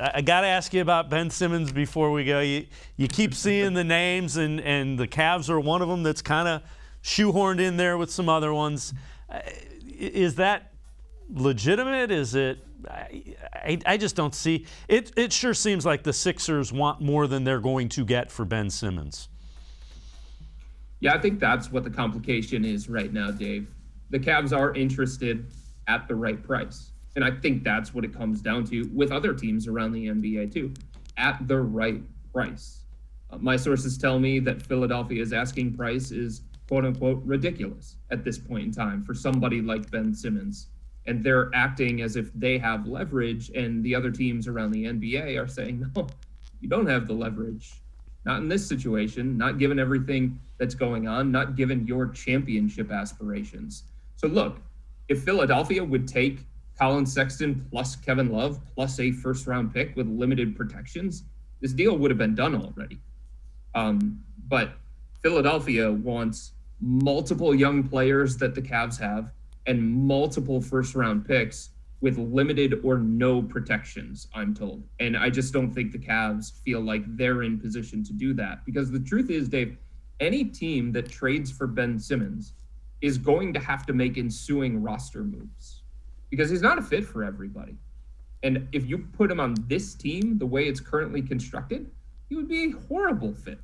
I got to ask you about Ben Simmons before we go. You keep seeing the names, and the Cavs are one of them that's kind of shoehorned in there with some other ones. Is that legitimate? Is it? I just don't see it. It sure seems like the Sixers want more than they're going to get for Ben Simmons. Yeah, I think that's what the complication is right now, Dave. The Cavs are interested at the right price. And I think that's what it comes down to with other teams around the NBA too, at the right price. My sources tell me that Philadelphia's asking price is quote unquote ridiculous at this point in time for somebody like Ben Simmons. And they're acting as if they have leverage, and the other teams around the NBA are saying, no, you don't have the leverage. Not in this situation, not given everything that's going on, not given your championship aspirations. So look, if Philadelphia would take Colin Sexton plus Kevin Love plus a first-round pick with limited protections, this deal would have been done already. But Philadelphia wants multiple young players that the Cavs have and multiple first-round picks with limited or no protections, I'm told. And I just don't think the Cavs feel like they're in position to do that. Because the truth is, Dave, any team that trades for Ben Simmons is going to have to make ensuing roster moves because he's not a fit for everybody. And if you put him on this team, the way it's currently constructed, he would be a horrible fit.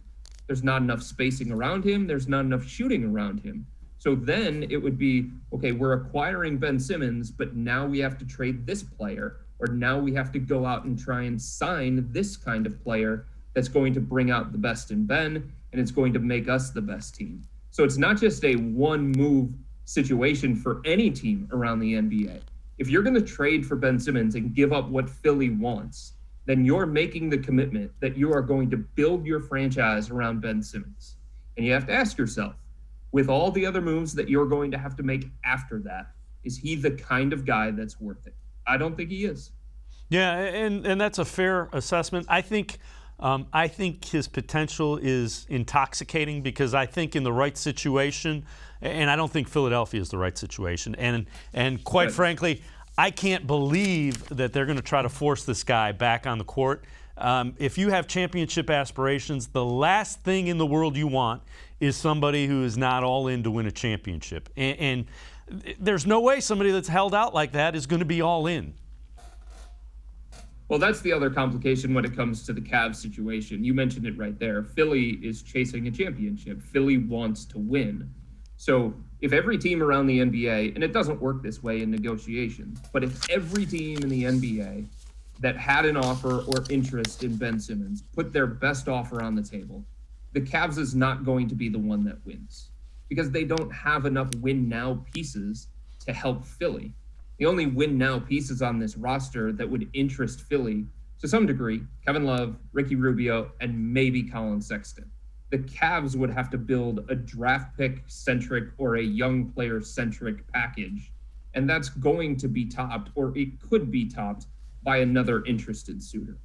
There's not enough spacing around him. There's not enough shooting around him. So then it would be, okay, we're acquiring Ben Simmons, but now we have to trade this player, or now we have to go out and try and sign this kind of player that's going to bring out the best in Ben, and it's going to make us the best team. So it's not just a one move situation for any team around the NBA. If you're going to trade for Ben Simmons and give up what Philly wants, then you're making the commitment that you are going to build your franchise around Ben Simmons. And you have to ask yourself, with all the other moves that you're going to have to make after that, is he the kind of guy that's worth it? I don't think he is. Yeah, and that's a fair assessment. I think his potential is intoxicating because I think in the right situation, and I don't think Philadelphia is the right situation. And quite frankly, I can't believe that they're going to try to force this guy back on the court. If you have championship aspirations, the last thing in the world you want is somebody who is not all in to win a championship. And there's no way somebody that's held out like that is going to be all in. Well, that's the other complication when it comes to the Cavs situation. You mentioned it right there. Philly is chasing a championship. Philly wants to win. So if every team around the NBA, and it doesn't work this way in negotiations, but if every team in the NBA that had an offer or interest in Ben Simmons put their best offer on the table, the Cavs is not going to be the one that wins because they don't have enough win-now pieces to help Philly. The only win-now pieces on this roster that would interest Philly, to some degree, Kevin Love, Ricky Rubio, and maybe Colin Sexton. The Cavs would have to build a draft pick-centric or a young player-centric package, and that's going to be topped, or it could be topped, by another interested suitor.